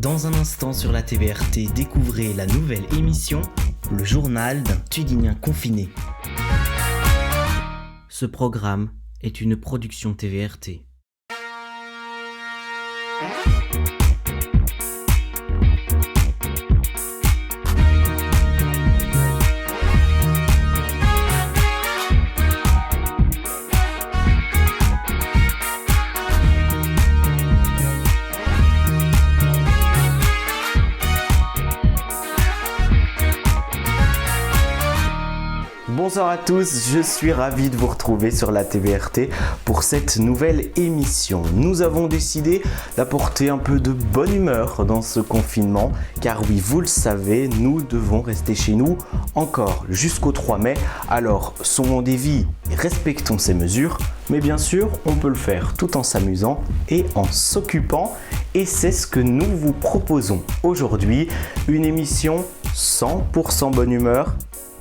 Dans un instant sur la TVRT, découvrez la nouvelle émission, le journal d'un Tudinien confiné. Ce programme est une production TVRT. Bonsoir à tous, je suis ravi de vous retrouver sur la TVRT pour cette nouvelle émission. Nous avons décidé d'apporter un peu de bonne humeur dans ce confinement, car oui, vous le savez, nous devons rester chez nous encore jusqu'au 3 mai. Alors, sauvons des vies et respectons ces mesures, mais bien sûr, on peut le faire tout en s'amusant et en s'occupant. Et c'est ce que nous vous proposons aujourd'hui, une émission 100% bonne humeur,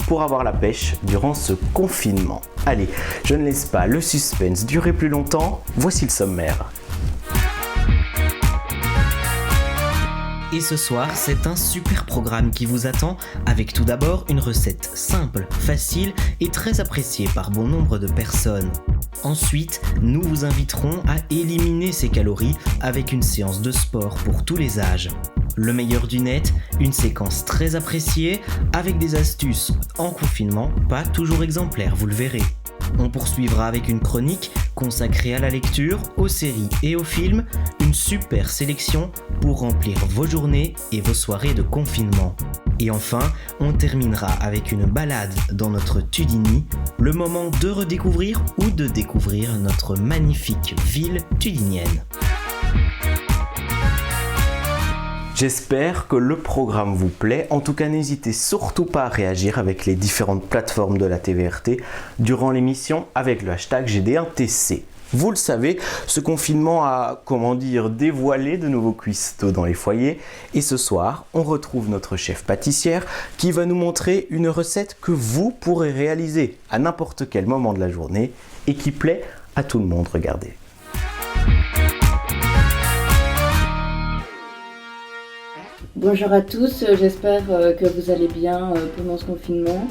pour avoir la pêche durant ce confinement. Allez, je ne laisse pas le suspense durer plus longtemps, voici le sommaire. Et ce soir, c'est un super programme qui vous attend, avec tout d'abord une recette simple, facile et très appréciée par bon nombre de personnes. Ensuite, nous vous inviterons à éliminer ces calories avec une séance de sport pour tous les âges. Le meilleur du net, une séquence très appréciée avec des astuces en confinement, pas toujours exemplaires, vous le verrez. On poursuivra avec une chronique consacrée à la lecture, aux séries et aux films, une super sélection pour remplir vos journées et vos soirées de confinement. Et enfin, on terminera avec une balade dans notre Tudini, le moment de redécouvrir ou de découvrir notre magnifique ville tudinienne. J'espère que le programme vous plaît. En tout cas, n'hésitez surtout pas à réagir avec les différentes plateformes de la TVRT durant l'émission avec le hashtag GD1TC. Vous le savez, ce confinement a, dévoilé de nouveaux cuistots dans les foyers. Et ce soir, on retrouve notre chef pâtissière qui va nous montrer une recette que vous pourrez réaliser à n'importe quel moment de la journée et qui plaît à tout le monde. Regardez. Bonjour à tous, j'espère que vous allez bien pendant ce confinement.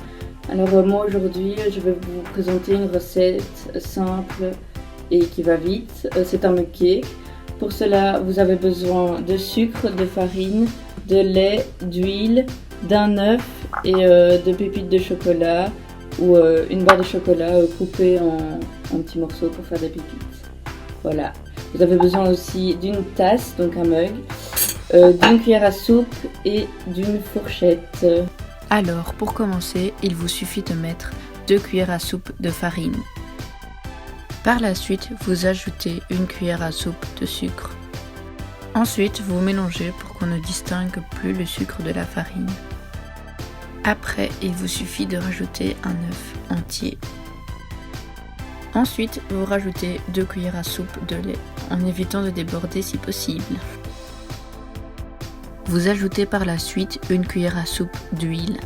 Alors moi aujourd'hui je vais vous présenter une recette simple et qui va vite, c'est un mug cake. Pour cela vous avez besoin de sucre, de farine, de lait, d'huile, d'un œuf et de pépites de chocolat ou une barre de chocolat coupée en petits morceaux pour faire des pépites. Voilà. Vous avez besoin aussi d'une tasse, donc un mug, d'une cuillère à soupe et d'une fourchette. Alors, pour commencer, il vous suffit de mettre 2 cuillères à soupe de farine. Par la suite, vous ajoutez une cuillère à soupe de sucre. Ensuite, vous mélangez pour qu'on ne distingue plus le sucre de la farine. Après, il vous suffit de rajouter un œuf entier. Ensuite, vous rajoutez 2 cuillères à soupe de lait, en évitant de déborder si possible. Vous ajoutez par la suite une cuillère à soupe d'huile.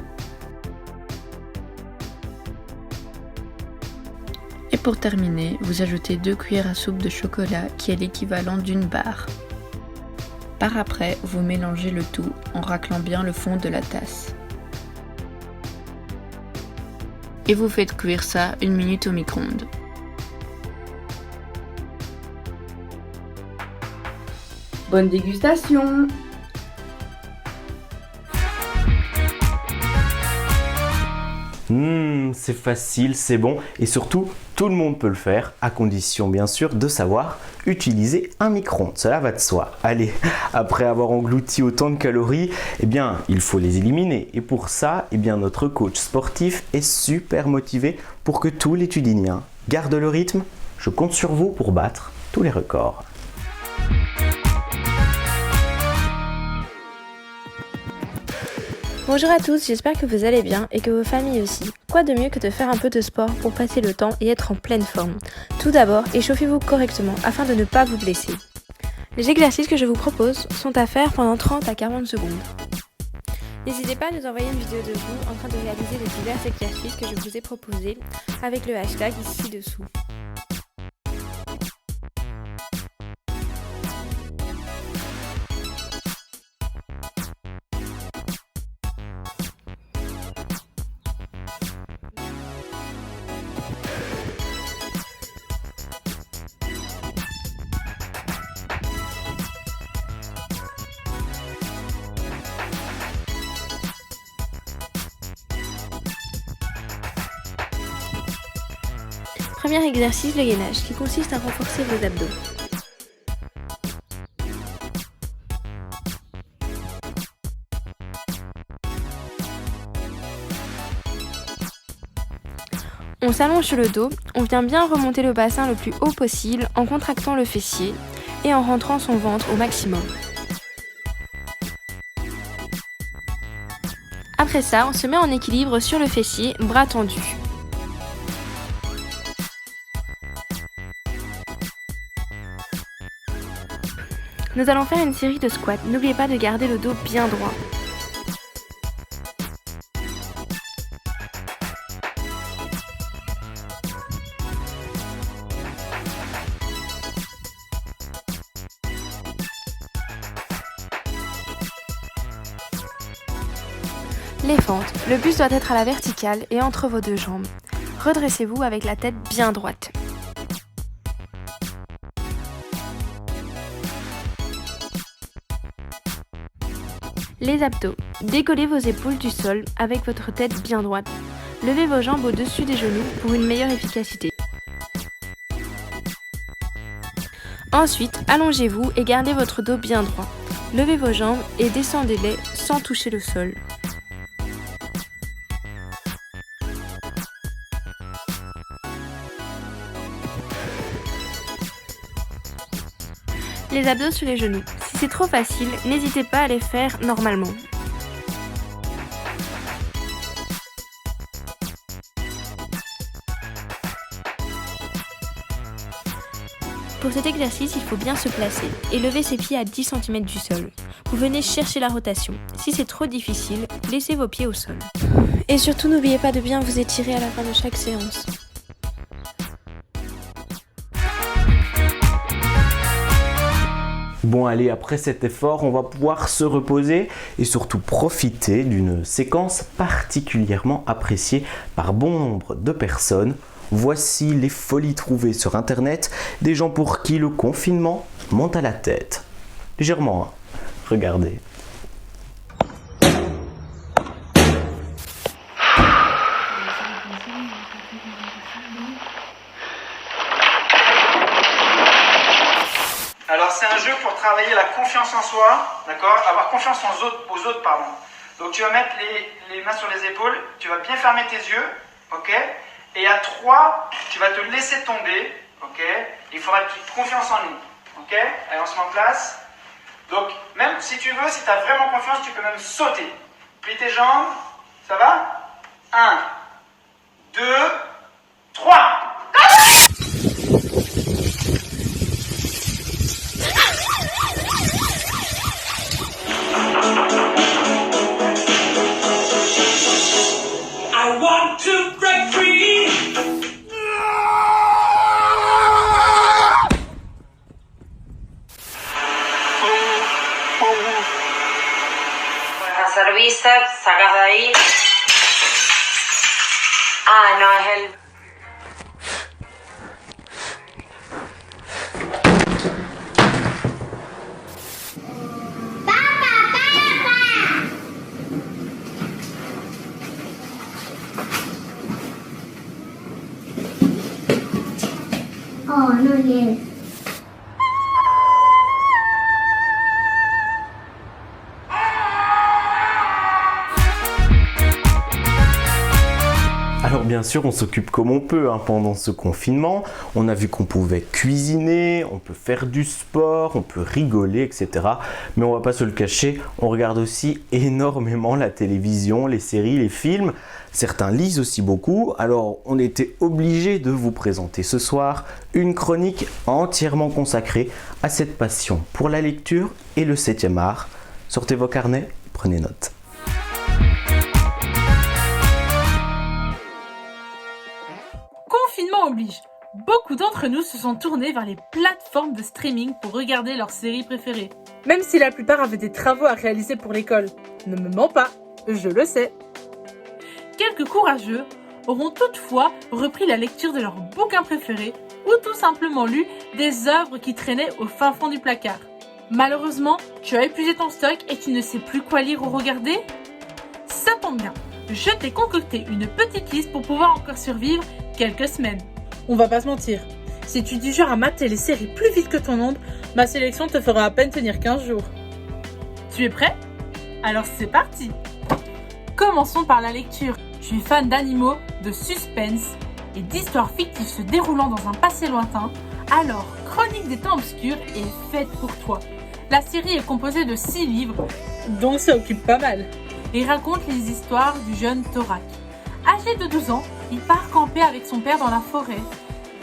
Et pour terminer, vous ajoutez 2 cuillères à soupe de chocolat qui est l'équivalent d'une barre. Par après, vous mélangez le tout en raclant bien le fond de la tasse. Et vous faites cuire ça 1 minute au micro-ondes. Bonne dégustation! C'est facile, c'est bon et surtout tout le monde peut le faire à condition bien sûr de savoir utiliser un micro-ondes, cela va de soi. Allez, après avoir englouti autant de calories, il faut les éliminer et pour ça, notre coach sportif est super motivé pour que tous les Tudiniens gardent le rythme. Je compte sur vous pour battre tous les records. Bonjour à tous, j'espère que vous allez bien et que vos familles aussi. Quoi de mieux que de faire un peu de sport pour passer le temps et être en pleine forme. Tout d'abord, échauffez-vous correctement afin de ne pas vous blesser. Les exercices que je vous propose sont à faire pendant 30 à 40 secondes. N'hésitez pas à nous envoyer une vidéo de vous en train de réaliser les divers exercices que je vous ai proposés avec le hashtag ici-dessous. Premier exercice, le gainage, qui consiste à renforcer vos abdos. On s'allonge sur le dos, on vient bien remonter le bassin le plus haut possible en contractant le fessier et en rentrant son ventre au maximum. Après ça, on se met en équilibre sur le fessier, bras tendus. Nous allons faire une série de squats. N'oubliez pas de garder le dos bien droit. Les fentes. Le buste doit être à la verticale et entre vos deux jambes. Redressez-vous avec la tête bien droite. Les abdos. Décollez vos épaules du sol avec votre tête bien droite. Levez vos jambes au-dessus des genoux pour une meilleure efficacité. Ensuite, allongez-vous et gardez votre dos bien droit. Levez vos jambes et descendez-les sans toucher le sol. Les abdos sur les genoux. Si c'est trop facile, n'hésitez pas à les faire normalement. Pour cet exercice, il faut bien se placer et lever ses pieds à 10 cm du sol. Vous venez chercher la rotation. Si c'est trop difficile, laissez vos pieds au sol. Et surtout, n'oubliez pas de bien vous étirer à la fin de chaque séance. Bon allez, après cet effort, on va pouvoir se reposer et surtout profiter d'une séquence particulièrement appréciée par bon nombre de personnes. Voici les folies trouvées sur internet, des gens pour qui le confinement monte à la tête. Légèrement, hein. Regardez. Alors c'est un jeu pour travailler la confiance en soi, d'accord? Avoir confiance aux autres, pardon. Donc tu vas mettre les mains sur les épaules, tu vas bien fermer tes yeux, ok? Et à 3, tu vas te laisser tomber, ok? Il faudra que tu aies confiance en nous, ok? Allez, on se met en place. Donc même si tu veux, si tu as vraiment confiance, tu peux même sauter. Plie tes jambes, ça va? 1, 2, 3. I want to break free. Hacer bíceps, sacas de ahí. Ah, no, es el... Oh, no yes. Alors bien sûr, on s'occupe comme on peut hein, pendant ce confinement. On a vu qu'on pouvait cuisiner, on peut faire du sport, on peut rigoler, etc. Mais on va pas se le cacher, on regarde aussi énormément la télévision, les séries, les films. Certains lisent aussi beaucoup. Alors on était obligé de vous présenter ce soir une chronique entièrement consacrée à cette passion pour la lecture et le 7e art. Sortez vos carnets, prenez note. Confinement oblige. Beaucoup d'entre nous se sont tournés vers les plateformes de streaming pour regarder leurs séries préférées. Même si la plupart avaient des travaux à réaliser pour l'école. Ne me mens pas, je le sais. Quelques courageux auront toutefois repris la lecture de leurs bouquins préférés ou tout simplement lu des œuvres qui traînaient au fin fond du placard. Malheureusement, tu as épuisé ton stock et tu ne sais plus quoi lire ou regarder? Ça tombe bien, je t'ai concocté une petite liste pour pouvoir encore survivre quelques semaines. On va pas se mentir. Si tu es du genre à mater les séries plus vite que ton ombre, ma sélection te fera à peine tenir 15 jours. Tu es prêt ? Alors c'est parti ! Commençons par la lecture. Tu es fan d'animaux, de suspense et d'histoires fictives se déroulant dans un passé lointain, alors Chronique des temps obscurs est faite pour toi. La série est composée de 6 livres, donc ça occupe pas mal, et raconte les histoires du jeune Thorak. Âgé de 12 ans, il part camper avec son père dans la forêt,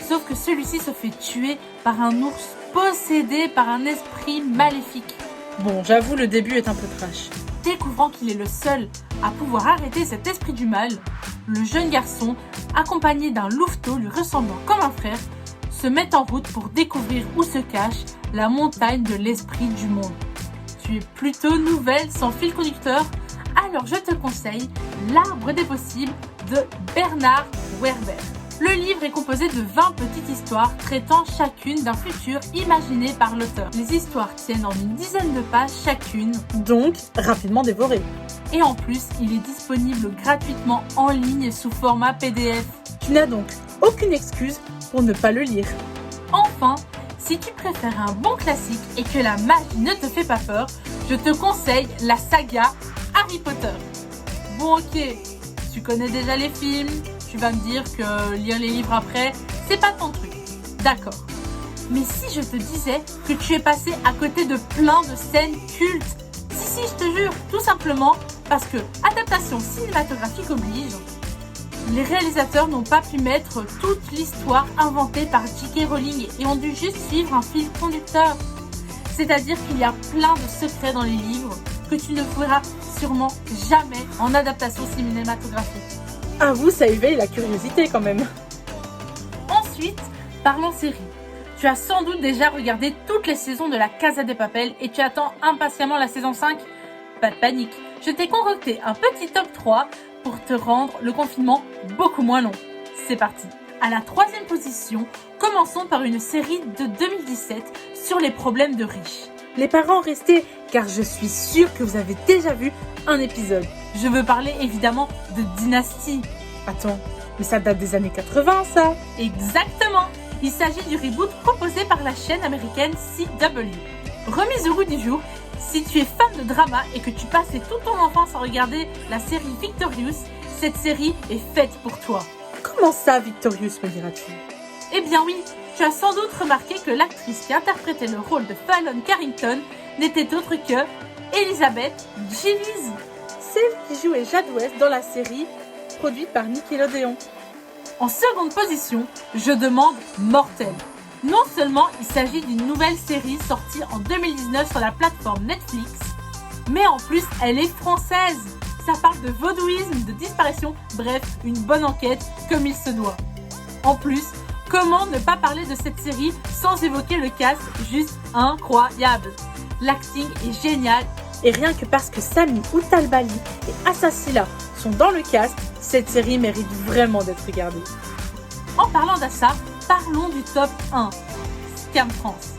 sauf que celui-ci se fait tuer par un ours possédé par un esprit maléfique. Bon, j'avoue, le début est un peu trash. Découvrant qu'il est le seul à pouvoir arrêter cet esprit du mal, le jeune garçon, accompagné d'un louveteau lui ressemblant comme un frère, se met en route pour découvrir où se cache la montagne de l'esprit du monde. Tu es plutôt nouvelle sans fil conducteur, alors je te conseille L'Arbre des possibles de Bernard Werber. Le livre est composé de 20 petites histoires traitant chacune d'un futur imaginé par l'auteur. Les histoires tiennent en une dizaine de pages chacune, donc rapidement dévorées. Et en plus, il est disponible gratuitement en ligne sous format PDF. Tu n'as donc aucune excuse pour ne pas le lire. Enfin, si tu préfères un bon classique et que la magie ne te fait pas peur, je te conseille la saga Harry Potter. Bon ok, tu connais déjà les films, tu vas me dire que lire les livres après, c'est pas ton truc. D'accord. Mais si je te disais que tu es passé à côté de plein de scènes cultes, si, je te jure, tout simplement parce que adaptation cinématographique oblige, les réalisateurs n'ont pas pu mettre toute l'histoire inventée par J.K. Rowling et ont dû juste suivre un fil conducteur. C'est-à-dire qu'il y a plein de secrets dans les livres que tu ne verras sûrement jamais en adaptation cinématographique. Avoue, ça éveille la curiosité quand même. Ensuite, parlons série. Tu as sans doute déjà regardé toutes les saisons de la Casa de Papel et tu attends impatiemment la saison 5. Pas de panique, je t'ai concocté un petit top 3 pour te rendre le confinement beaucoup moins long. C'est parti. À la 3e position, commençons par une série de 2017 sur les problèmes de riches. Les parents restez, car je suis sûre que vous avez déjà vu un épisode. Je veux parler évidemment de Dynasty. Attends, mais ça date des années 80 ça. Exactement. Il s'agit du reboot proposé par la chaîne américaine CW. Remise au goût du jour, si tu es fan de drama et que tu passais toute ton enfance à regarder la série Victorious, cette série est faite pour toi. Comment ça Victorious, me diras-tu ? Eh bien oui, tu as sans doute remarqué que l'actrice qui interprétait le rôle de Fallon Carrington n'était autre que Elizabeth Gillies, celle qui jouait Jade West dans la série produite par Nickelodeon. En seconde position, je demande Mortel. Non seulement il s'agit d'une nouvelle série sortie en 2019 sur la plateforme Netflix, mais en plus elle est française. Ça parle de vaudouisme, de disparition, bref, une bonne enquête comme il se doit. En plus, comment ne pas parler de cette série sans évoquer le cast juste incroyable. L'acting est génial et rien que parce que Sami Outalbali et Assassila sont dans le cast, cette série mérite vraiment d'être regardée. En parlant d'Assa, parlons du top 1, Scam France.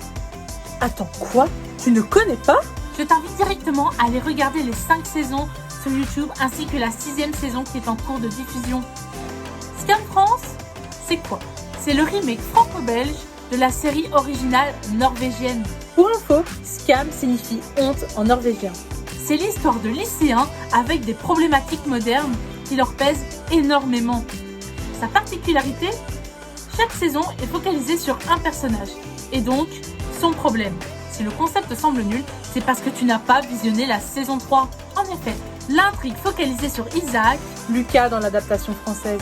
Attends, quoi ? Tu ne connais pas ? Je t'invite directement à aller regarder les 5 saisons sur YouTube ainsi que la 6e saison qui est en cours de diffusion. Scam France, c'est quoi ? C'est le remake franco-belge de la série originale norvégienne. Pour info, scam signifie honte en norvégien. C'est l'histoire de lycéens avec des problématiques modernes qui leur pèsent énormément. Sa particularité, chaque saison est focalisée sur un personnage et donc son problème. Si le concept te semble nul, c'est parce que tu n'as pas visionné la saison 3. En effet, l'intrigue focalisée sur Isaac, Lucas dans l'adaptation française,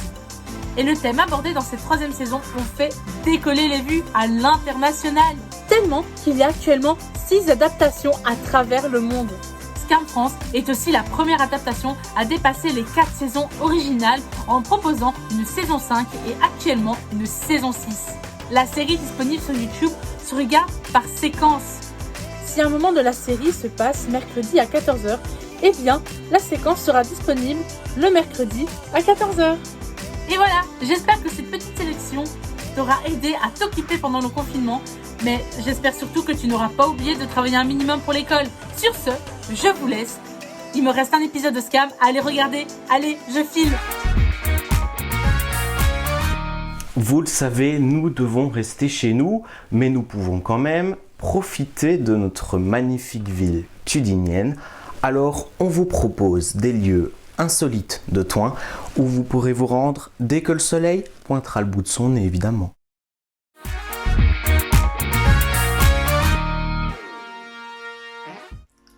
et le thème abordé dans cette 3e saison ont fait décoller les vues à l'international. Tellement qu'il y a actuellement 6 adaptations à travers le monde. Scam France est aussi la première adaptation à dépasser les 4 saisons originales en proposant une saison 5 et actuellement une saison 6. La série disponible sur YouTube se regarde par séquence. Si un moment de la série se passe mercredi à 14h, eh bien la séquence sera disponible le mercredi à 14h. Et voilà, j'espère que cette petite sélection t'aura aidé à t'occuper pendant le confinement, mais j'espère surtout que tu n'auras pas oublié de travailler un minimum pour l'école. Sur ce, je vous laisse. Il me reste un épisode de Scam à aller regarder. Allez, je file. Vous le savez, nous devons rester chez nous, mais nous pouvons quand même profiter de notre magnifique ville tudinienne. Alors, on vous propose des lieux insolites de Thoin où vous pourrez vous rendre dès que le soleil pointera le bout de son nez, évidemment.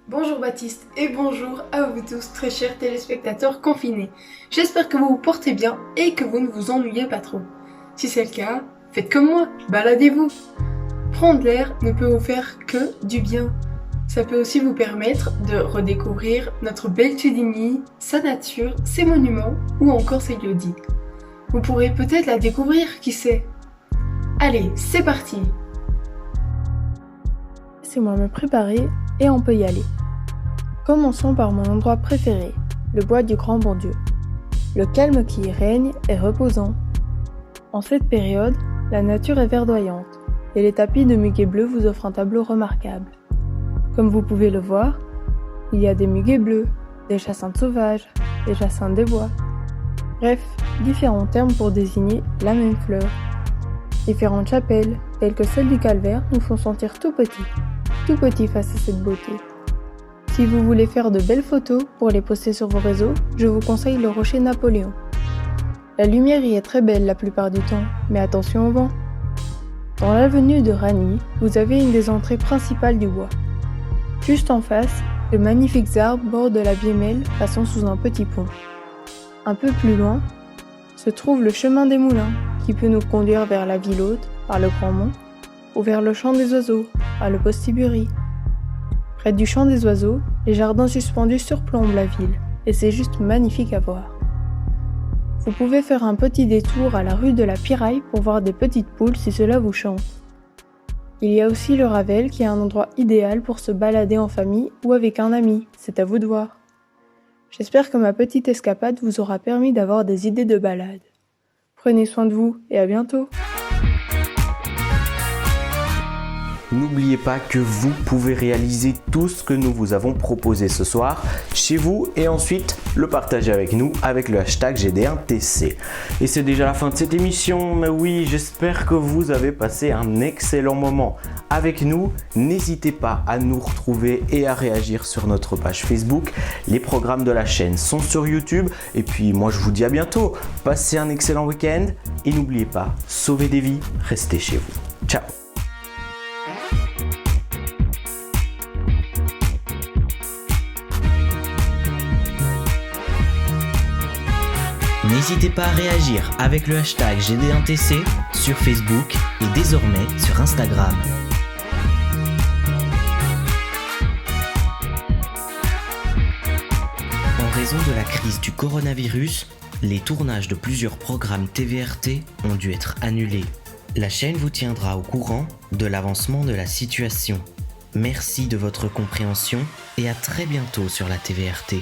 Bonjour Baptiste et bonjour à vous tous très chers téléspectateurs confinés. J'espère que vous vous portez bien et que vous ne vous ennuyez pas trop. Si c'est le cas, faites comme moi, baladez-vous. Prendre l'air ne peut vous faire que du bien. Ça peut aussi vous permettre de redécouvrir notre belle Tudigny, sa nature, ses monuments ou encore ses lieux-dits. Vous pourrez peut-être la découvrir, qui sait. Allez, c'est parti! Laissez-moi me préparer et on peut y aller. Commençons par mon endroit préféré, le bois du Grand Bon Dieu. Le calme qui y règne est reposant. En cette période, la nature est verdoyante et les tapis de muguet bleu vous offrent un tableau remarquable. Comme vous pouvez le voir, il y a des muguets bleus, des jacinthes sauvages, des jacinthes des bois. Bref, différents termes pour désigner la même fleur. Différentes chapelles, telles que celle du Calvaire, nous font sentir tout petits face à cette beauté. Si vous voulez faire de belles photos pour les poster sur vos réseaux, je vous conseille le rocher Napoléon. La lumière y est très belle la plupart du temps, mais attention au vent. Dans l'avenue de Ragny, vous avez une des entrées principales du bois. Juste en face, de magnifiques arbres bordent la Biémelle passant sous un petit pont. Un peu plus loin, se trouve le chemin des moulins, qui peut nous conduire vers la ville haute, par le Grand Mont, ou vers le champ des oiseaux, par le Postibury. Près du champ des oiseaux, les jardins suspendus surplombent la ville, et c'est juste magnifique à voir. Vous pouvez faire un petit détour à la rue de la Piraille pour voir des petites poules si cela vous chante. Il y a aussi le Ravel qui est un endroit idéal pour se balader en famille ou avec un ami, c'est à vous de voir. J'espère que ma petite escapade vous aura permis d'avoir des idées de balade. Prenez soin de vous et à bientôt! N'oubliez pas que vous pouvez réaliser tout ce que nous vous avons proposé ce soir chez vous et ensuite le partager avec nous avec le hashtag GD1TC. Et c'est déjà la fin de cette émission, mais oui, j'espère que vous avez passé un excellent moment avec nous. N'hésitez pas à nous retrouver et à réagir sur notre page Facebook. Les programmes de la chaîne sont sur YouTube et puis moi je vous dis à bientôt. Passez un excellent week-end et n'oubliez pas, sauvez des vies, restez chez vous. Ciao! N'hésitez pas à réagir avec le hashtag GD1TC sur Facebook et désormais sur Instagram. En raison de la crise du coronavirus, les tournages de plusieurs programmes TVRT ont dû être annulés. La chaîne vous tiendra au courant de l'avancement de la situation. Merci de votre compréhension et à très bientôt sur la TVRT.